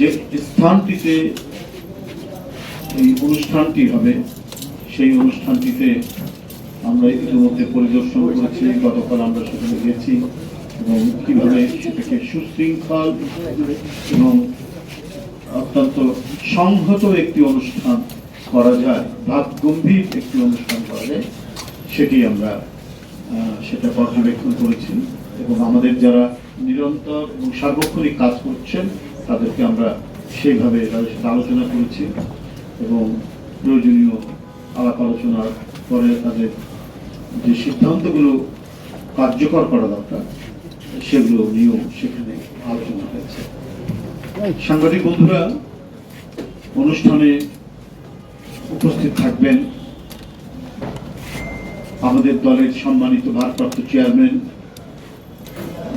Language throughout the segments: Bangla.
যে স্থানটিতে এই অনুষ্ঠানটি হবে সেই অনুষ্ঠানটিতে আমরা ইতিমধ্যে পরিদর্শন করেছি। গতকাল আমরা সেখানে গেছি এবং কিভাবে সেটাকে সুশৃঙ্খল এবং অত্যন্ত সংহত একটি অনুষ্ঠান করা যায়, ভাবগম্ভীর একটি অনুষ্ঠান করা যায়, সেটি আমরা সেটা পর্যবেক্ষণ করেছি এবং আমাদের যারা নিরন্তর এবং সার্বক্ষণিক কাজ করছেন তাদেরকে আমরা সেইভাবে তাদের সাথে আলোচনা করেছি এবং প্রয়োজনীয় আলাপ আলোচনার পরে তাদের যে সিদ্ধান্তগুলো কার্যকর করা দরকার সেগুলো নিয়েও সেখানে আলোচনা হয়েছে। সাংবাদিক বন্ধুরা, অনুষ্ঠানে উপস্থিত থাকবেন আমাদের দলের সম্মানিত ভারপ্রাপ্ত চেয়ারম্যান,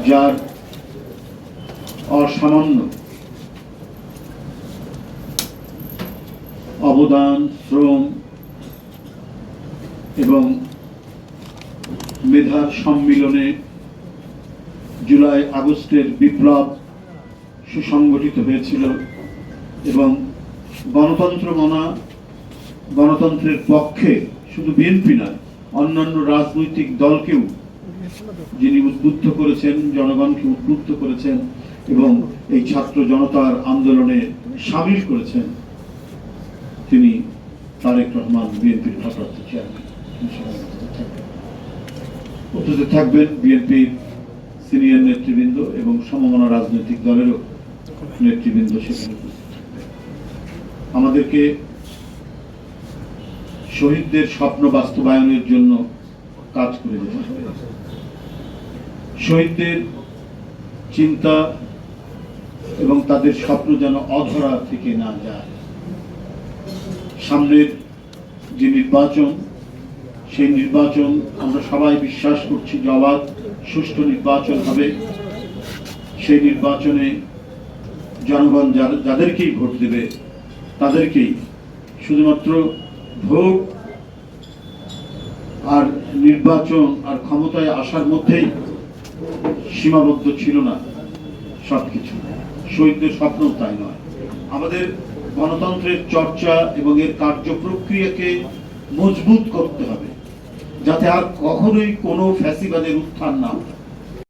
যার অসামান্য অবদান, শ্রম এবং মেধার সম্মিলনে জুলাই আগস্টের বিপ্লব সুসংগঠিত হয়েছিল এবং গণতন্ত্রের পক্ষে শুধু বিএনপি নয়, অন্যান্য রাজনৈতিক দলকেও যিনি উদ্বুদ্ধ করেছেন, জনগণকে উদ্বুদ্ধ করেছেন এবং এই ছাত্র জনতার আন্দোলনে সামিল করেছেন, তিনি তারেক রহমান, বিএনপির ভারপ্রাপ্ত চেয়ারম্যান। উপস্থিত থাকবেন বিএনপির সিনিয়র নেতৃবৃন্দ এবং সমমনা রাজনৈতিক দলেরও নেতৃবৃন্দ সেখানে উপস্থিত থাকবেন। আমাদেরকে শহীদদের স্বপ্ন বাস্তবায়নের জন্য কাজ করে যেতে হবে। শহীদদের চিন্তা এবং তাদের স্বপ্ন যেন অধরা থেকে না যায়। সামনের যে নির্বাচন, সেই নির্বাচন আমরা সবাই বিশ্বাস করছি যে অবাধ সুষ্ঠু নির্বাচন হবে। সেই নির্বাচনে জনগণ যাদেরকেই ভোট দেবে তাদেরকেই শুধুমাত্র ভোট আর নির্বাচন আর ক্ষমতায় আসার মধ্যেই সীমাবদ্ধ ছিল না সবকিছু। শহীদদের স্বপ্ন তাই নয়। আমাদের গণতন্ত্রের চর্চা এবং এর কার্য প্রক্রিয়াকে মজবুত করতে হবে, যাতে আর কখনোই কোনো ফ্যাসিবাদের উত্থান না হয়।